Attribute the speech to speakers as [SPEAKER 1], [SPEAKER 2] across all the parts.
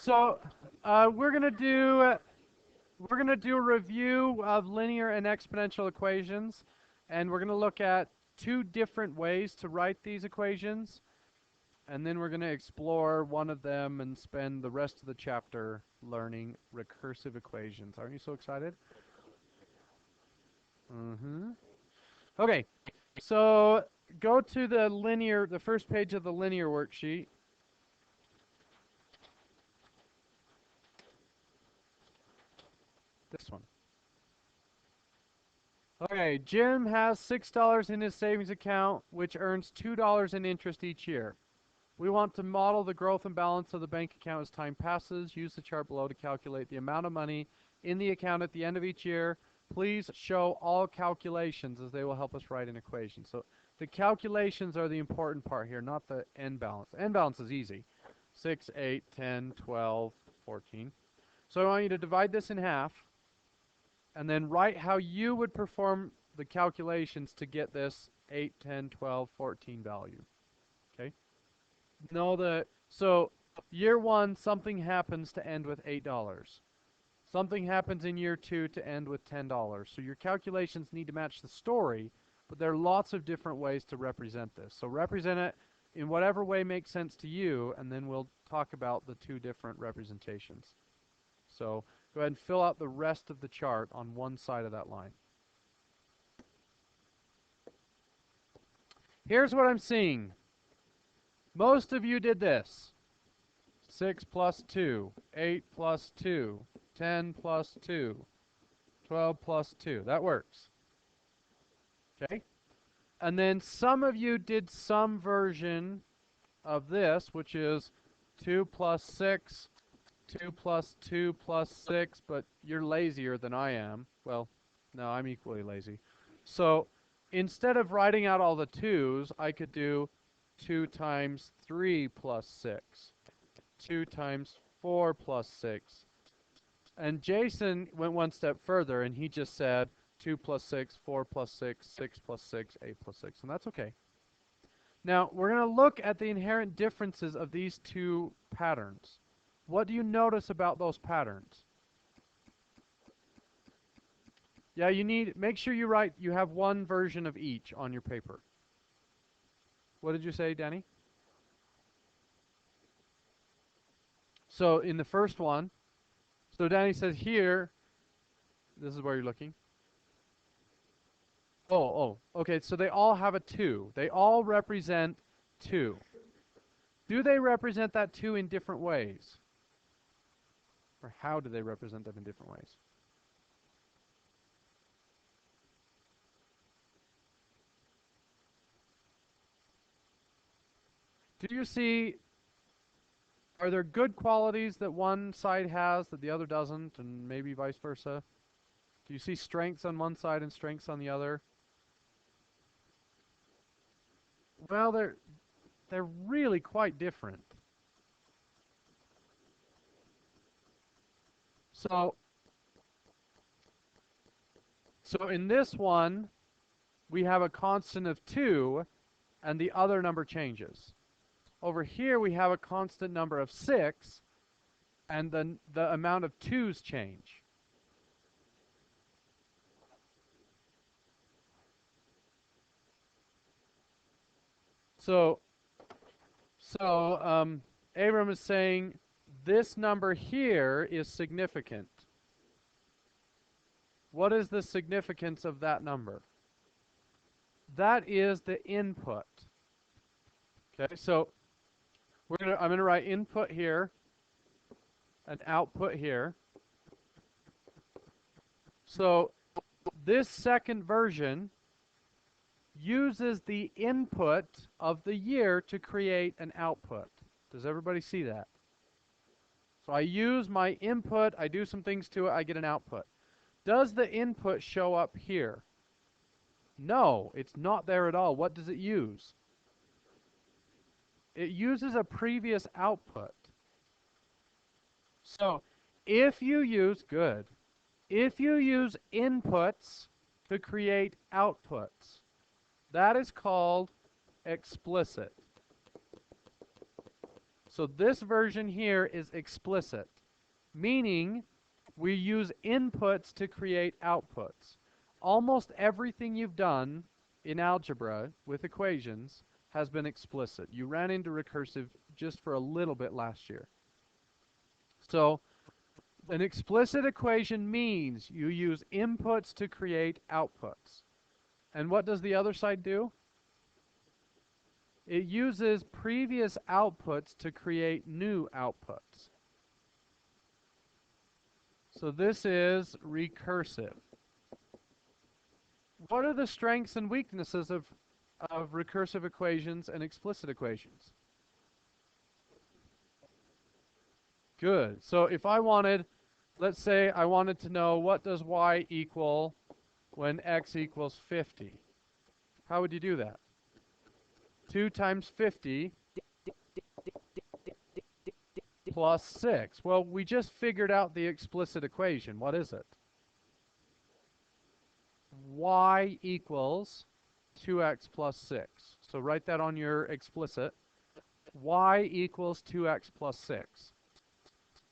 [SPEAKER 1] So we're gonna do a review of linear and exponential equations, and we're gonna look at two different ways to write these equations, and then we're gonna explore one of them and spend the rest of the chapter learning recursive equations. Aren't you so excited? Mm-hmm. Okay, so go to the first page of the linear worksheet. This one. Okay, Jim has $6 in his savings account, which earns $2 in interest each year. We want to model the growth and balance of the bank account as time passes. Use the chart below to calculate the amount of money in the account at the end of each year. Please show all calculations as they will help us write an equation. So the calculations are the important part here, not the end balance. End balance is easy. 6, 8, 10, 12, 14. So I want you to divide this in half and then write how you would perform the calculations to get this 8, 10, 12, 14 value. Okay? So year one, something happens to end with $8. Something happens in year two to end with $10. So your calculations need to match the story, but there are lots of different ways to represent this. So represent it in whatever way makes sense to you, and then we'll talk about the two different representations. So go ahead and fill out the rest of the chart on one side of that line. Here's what I'm seeing. Most of you did this. 6 plus 2, 8 plus 2, 10 plus 2, 12 plus 2. That works. Okay? And then some of you did some version of this, which is 2 plus 6, 2 plus 2 plus 6, but you're lazier than I am. Well, no, I'm equally lazy. So instead of writing out all the 2's, I could do 2 times 3 plus 6. 2 times 4 plus 6. And Jason went one step further, and he just said 2 plus 6, 4 plus 6, 6 plus 6, 8 plus 6. And that's okay. Now, we're going to look at the inherent differences of these two patterns. What do you notice about those patterns? Yeah, make sure you have one version of each on your paper. What did you say, Danny? So in the first one, so Danny says here, this is where you're looking. Okay, so they all have a 2. They all represent 2. Do they represent that 2 in different ways? Or how do they represent them in different ways? Do you see, are there good qualities that one side has that the other doesn't, and maybe vice versa? Do you see strengths on one side and strengths on the other? Well, they're really quite different. So in this one, we have a constant of 2, and the other number changes. Over here, we have a constant number of 6, and the amount of 2's change. So Abram is saying this number here is significant. What is the significance of that number? That is the input. Okay, so I'm gonna write input here and output here. So this second version uses the input of the year to create an output. Does everybody see that? So I use my input, I do some things to it, I get an output. Does the input show up here? No, it's not there at all. What does it use? It uses a previous output. So if you use inputs to create outputs, that is called explicit. So this version here is explicit, meaning we use inputs to create outputs. Almost everything you've done in algebra with equations has been explicit. You ran into recursive just for a little bit last year. So an explicit equation means you use inputs to create outputs. And what does the other side do? It uses previous outputs to create new outputs. So this is recursive. What are the strengths and weaknesses of recursive equations and explicit equations? Good. So if I wanted, let's say I wanted to know what does y equal when x equals 50. How would you do that? 2 times 50 plus 6. Well, we just figured out the explicit equation. What is it? Y equals 2x plus 6. So write that on your explicit. Y equals 2x plus 6.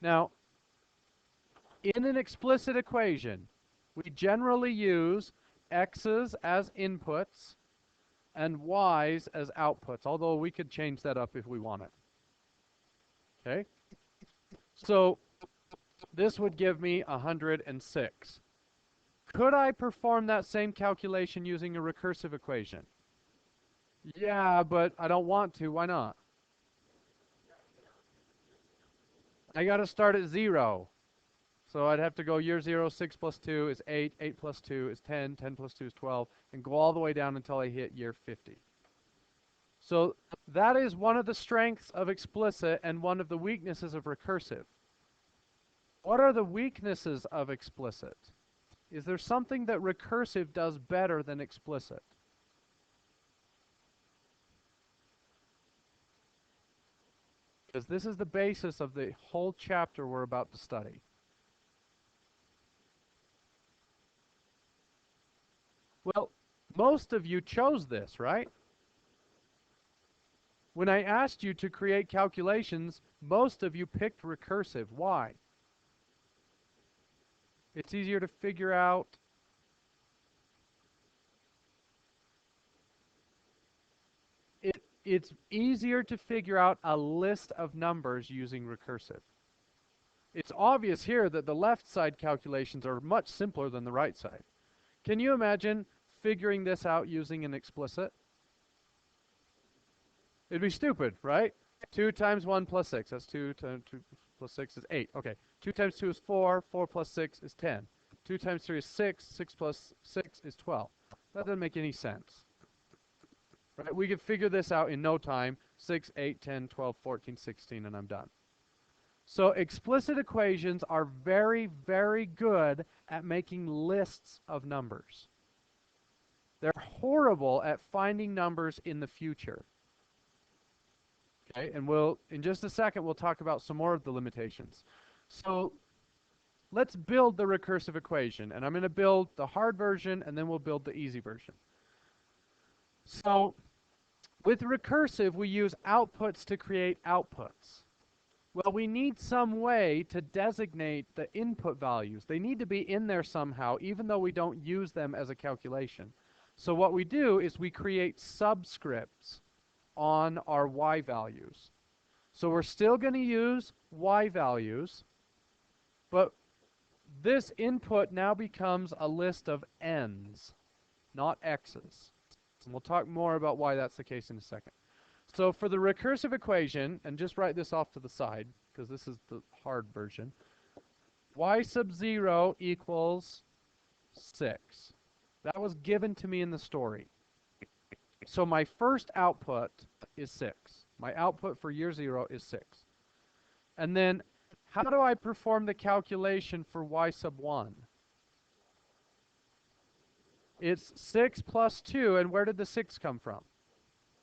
[SPEAKER 1] Now, in an explicit equation, we generally use x's as inputs and y's as outputs, although we could change that up if we wanted. Okay? So this would give me 106. Could I perform that same calculation using a recursive equation? Yeah, but I don't want to. Why not? I got to start at 0. So I'd have to go year 0, 6 plus 2 is 8, 8 plus 2 is 10, 10 plus 2 is 12, and go all the way down until I hit year 50. So that is one of the strengths of explicit and one of the weaknesses of recursive. What are the weaknesses of explicit? Is there something that recursive does better than explicit? Because this is the basis of the whole chapter we're about to study. Well, most of you chose this, right? When I asked you to create calculations, most of you picked recursive. Why? It's easier to figure out. It's easier to figure out a list of numbers using recursive. It's obvious here that the left side calculations are much simpler than the right side. Can you imagine figuring this out using an explicit? It'd be stupid, right? 2 times 1 plus 6. That's 2 times 2 plus 6 is 8. Okay. 2 times 2 is 4. 4 plus 6 is 10. 2 times 3 is 6. 6 plus 6 is 12. That doesn't make any sense. Right? We could figure this out in no time. 6, 8, 10, 12, 14, 16, and I'm done. So explicit equations are very, very good at making lists of numbers. They're horrible at finding numbers in the future. Okay, and in just a second, we'll talk about some more of the limitations. So let's build the recursive equation, and I'm going to build the hard version, and then we'll build the easy version. So with recursive, we use outputs to create outputs. Well, we need some way to designate the input values. They need to be in there somehow, even though we don't use them as a calculation. So what we do is we create subscripts on our y values. So we're still going to use y values, but this input now becomes a list of n's, not x's. And we'll talk more about why that's the case in a second. So for the recursive equation, and just write this off to the side, because this is the hard version, y sub 0 equals 6. That was given to me in the story. So my first output is 6. My output for year 0 is 6. And then how do I perform the calculation for y sub 1? It's 6 plus 2, and where did the 6 come from?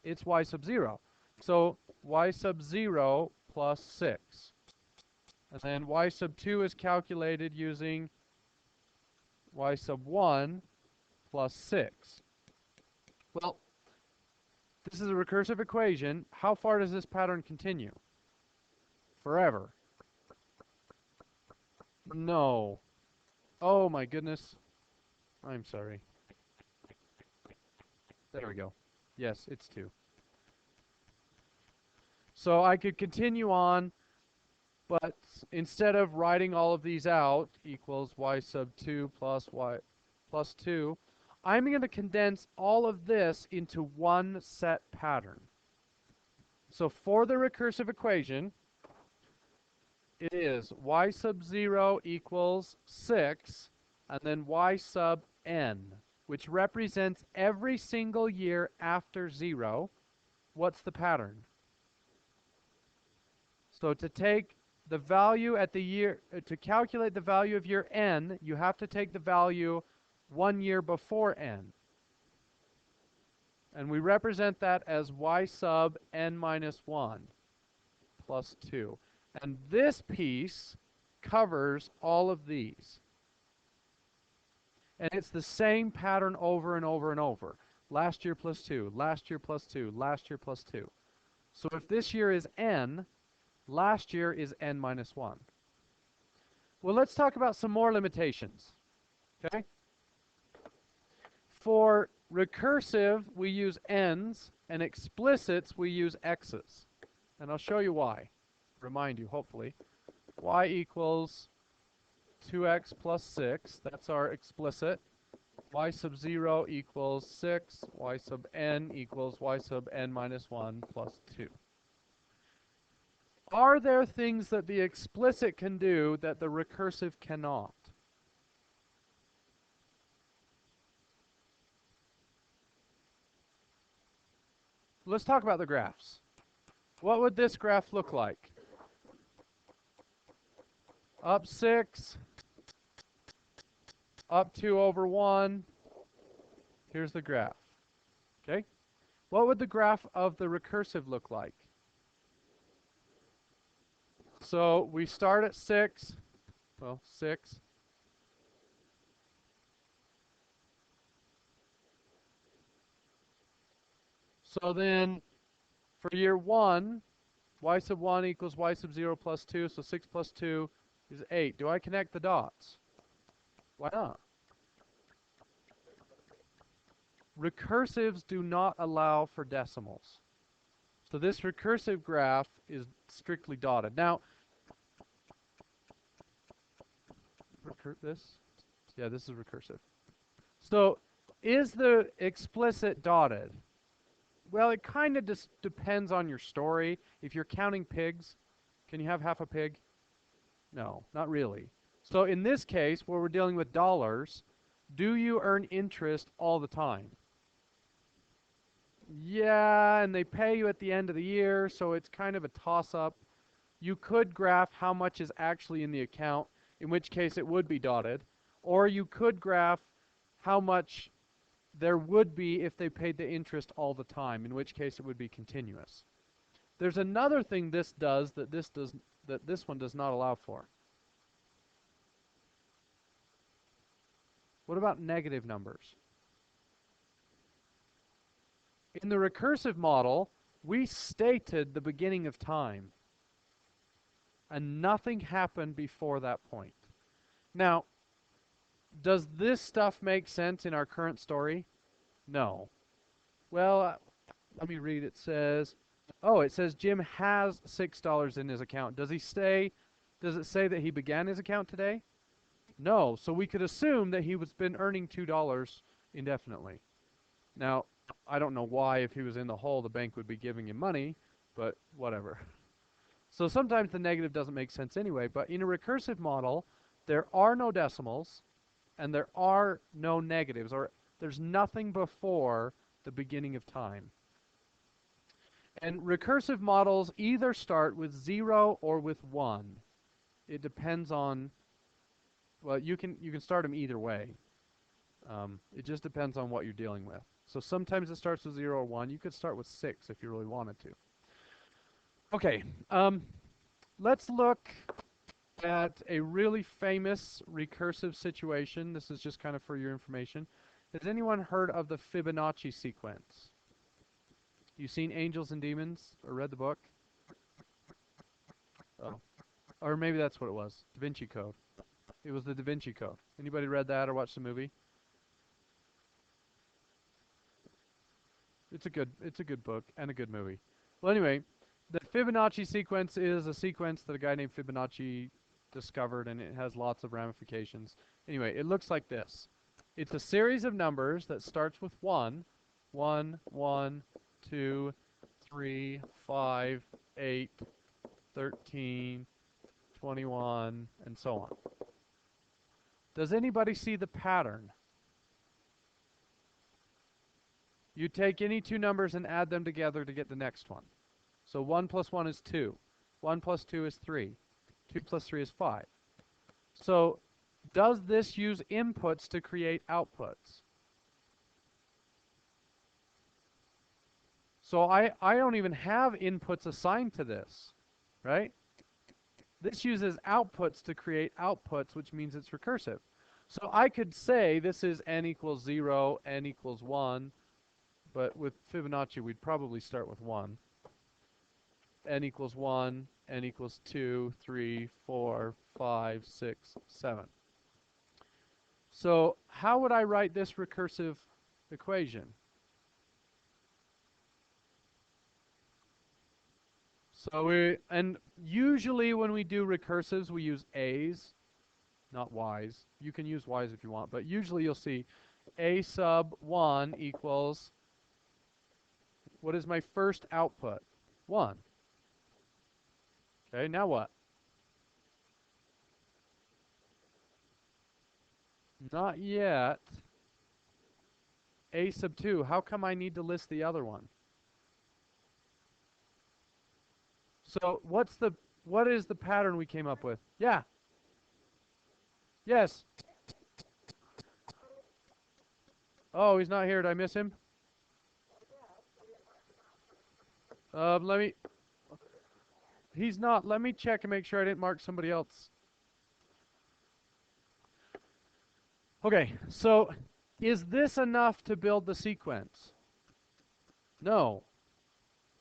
[SPEAKER 1] It's y sub 0. So y sub 0 plus 6. And then y sub 2 is calculated using y sub 1 plus 6. Well, this is a recursive equation. How far does this pattern continue? forever. No. Oh my goodness. I'm sorry. There we go. Yes, it's 2. So I could continue on, but instead of writing all of these out, equals y sub 2 plus y plus 2, I'm going to condense all of this into one set pattern. So for the recursive equation, it is y sub 0 equals 6, and then y sub n, which represents every single year after 0. What's the pattern? So to take the value at the year, to calculate the value of year n, you have to take the value 1 year before n. And we represent that as y sub n minus 1 plus 2. And this piece covers all of these. And it's the same pattern over and over and over. Last year plus 2, last year plus 2, last year plus 2. So if this year is n, last year is n minus 1. Well, let's talk about some more limitations. Okay? For recursive, we use n's, and explicits, we use x's. And I'll show you why. Remind you, hopefully. Y equals 2x plus 6. That's our explicit. Y sub 0 equals 6. Y sub n equals y sub n minus 1 plus 2. Are there things that the explicit can do that the recursive cannot? Let's talk about the graphs. What would this graph look like? Up 6, up 2 over 1. Here's the graph. Okay? What would the graph of the recursive look like? So we start at 6. Well, 6. So then for year 1, y sub 1 equals y sub 0 plus 2. So 6 plus 2 is 8. Do I connect the dots? Why not? Recursives do not allow for decimals. So this recursive graph is strictly dotted. Now, this? Yeah, this is recursive. So is the explicit dotted? Well, it kind of just depends on your story. If you're counting pigs, can you have half a pig? No, not really. So in this case, where we're dealing with dollars, do you earn interest all the time? Yeah, and they pay you at the end of the year, so it's kind of a toss-up. You could graph how much is actually in the account, in which case it would be dotted, or you could graph how much there would be if they paid the interest all the time, in which case it would be continuous. There's another thing this does that this one does not allow for. What about negative numbers? In the recursive model, we stated the beginning of time, and nothing happened before that point. Now, does this stuff make sense in our current story? No. Well, let me read. It says, oh, it says Jim has $6 in his account. Does it say that he began his account today? No. So we could assume that he was been earning $2 indefinitely. Now, I don't know why, if he was in the hole, the bank would be giving him money, but whatever. So sometimes the negative doesn't make sense anyway, but in a recursive model, there are no decimals, and there are no negatives, or there's nothing before the beginning of time. And recursive models either start with 0 or with 1. It depends on, well, you can start them either way. It just depends on what you're dealing with. So sometimes it starts with 0 or 1. You could start with 6 if you really wanted to. Okay, let's look at a really famous recursive situation. This is just kind of for your information. Has anyone heard of the Fibonacci sequence? You seen Angels and Demons or read the book? Oh, or maybe that's what it was. Da Vinci Code. It was the Da Vinci Code. Anybody read that or watched the movie? It's a good book and a good movie. Well, anyway, the Fibonacci sequence is a sequence that a guy named Fibonacci discovered, and it has lots of ramifications. Anyway, it looks like this. It's a series of numbers that starts with 1, 1, 1, 2, 3, 5, 8, 13, 21, and so on. Does anybody see the pattern? You take any two numbers and add them together to get the next one. So 1 plus 1 is 2. 1 plus 2 is 3. 2 plus 3 is 5. So does this use inputs to create outputs? So I don't even have inputs assigned to this, right? This uses outputs to create outputs, which means it's recursive. So I could say this is n equals 0, n equals 1, but with Fibonacci, we'd probably start with 1. N equals 1, n equals 2, 3, 4, 5, 6, 7. So how would I write this recursive equation? So and usually when we do recursives, we use A's, not Y's. You can use Y's if you want, but usually you'll see A sub 1 equals, what is my first output? 1. Okay, now what? Not yet. A sub 2, how come I need to list the other one? So what is the pattern we came up with? Yeah. Yes. Oh, he's not here. Did I miss him? Let me. He's not. Let me check and make sure I didn't mark somebody else. Okay, so is this enough to build the sequence? No.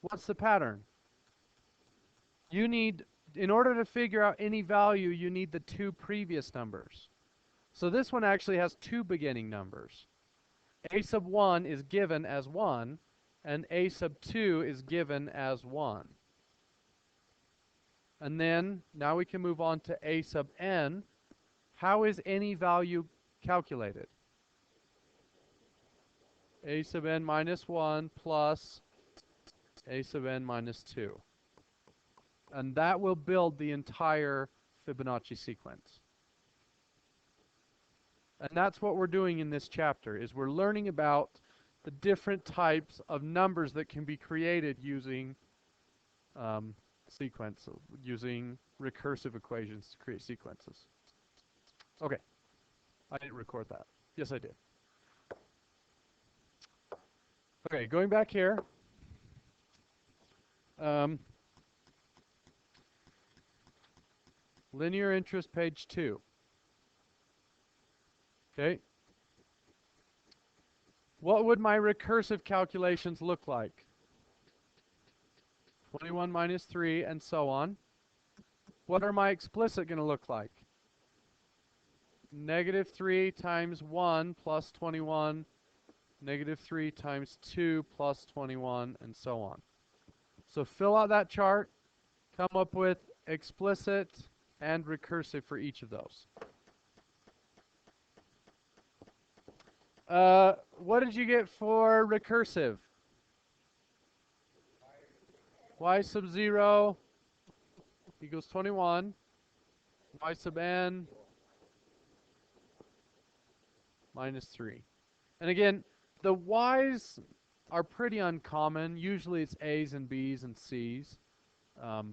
[SPEAKER 1] What's the pattern? You need, in order to figure out any value, you need the two previous numbers. So this one actually has two beginning numbers. A sub 1 is given as 1, and A sub 2 is given as 1. And then, now we can move on to A sub n. How is any value calculated? A sub n minus 1 plus A sub n minus 2. And that will build the entire Fibonacci sequence. And that's what we're doing in this chapter, is we're learning about the different types of numbers that can be created using using recursive equations to create sequences. Okay. I didn't record that. Yes, I did. Okay, going back here. Linear interest, page 2. Okay. What would my recursive calculations look like? 21 minus 3, and so on. What are my explicit going to look like? Negative 3 times 1 plus 21, negative 3 times 2 plus 21, and so on. So fill out that chart, come up with explicit and recursive for each of those. What did you get for recursive? Y sub 0 equals 21. Y sub n minus 3. And again, the y's are pretty uncommon. Usually it's a's and b's and c's.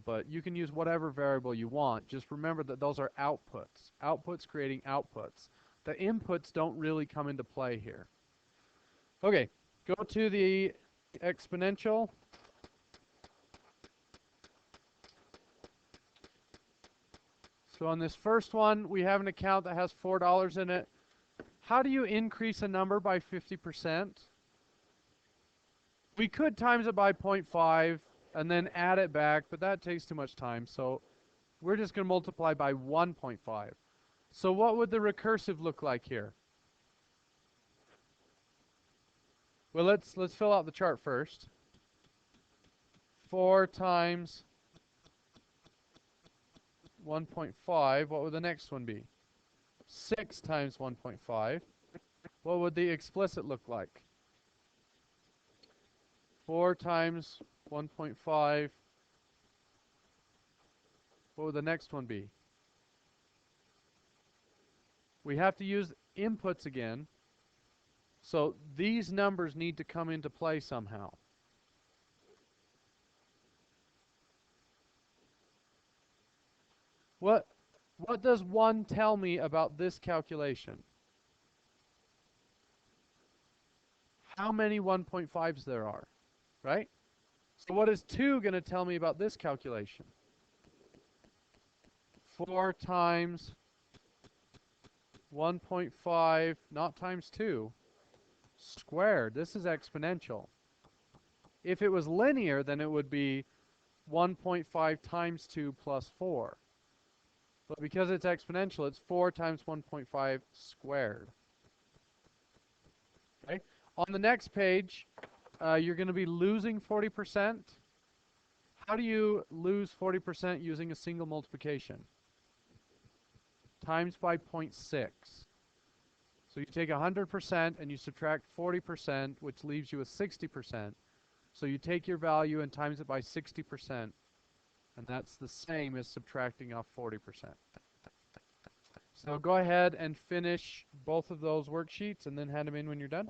[SPEAKER 1] But you can use whatever variable you want. Just remember that those are outputs. Outputs creating outputs. The inputs don't really come into play here. Okay, go to the exponential. So on this first one, we have an account that has $4 in it. How do you increase a number by 50%? We could times it by 0.5 and then add it back, but that takes too much time. So We're just going to multiply by 1.5. So what would the recursive look like here? Well, let's fill out the chart first. 4 times 1.5, what would the next one be? 6 times 1.5. What would the explicit look like? 4 times 1.5. What would the next one be? We have to use inputs again. So these numbers need to come into play somehow. What does 1 tell me about this calculation? How many 1.5s there are, right? So what is 2 going to tell me about this calculation? 4 times 1.5, not times 2, squared. This is exponential. If it was linear, then it would be 1.5 times 2 plus 4. But because it's exponential, it's 4 times 1.5 squared. Okay? On the next page, you're going to be losing 40%. How do you lose 40% using a single multiplication? Times by 0.6. So you take 100% and you subtract 40%, which leaves you with 60%. So you take your value and times it by 60%, and that's the same as subtracting off 40%. So go ahead and finish both of those worksheets and then hand them in when you're done.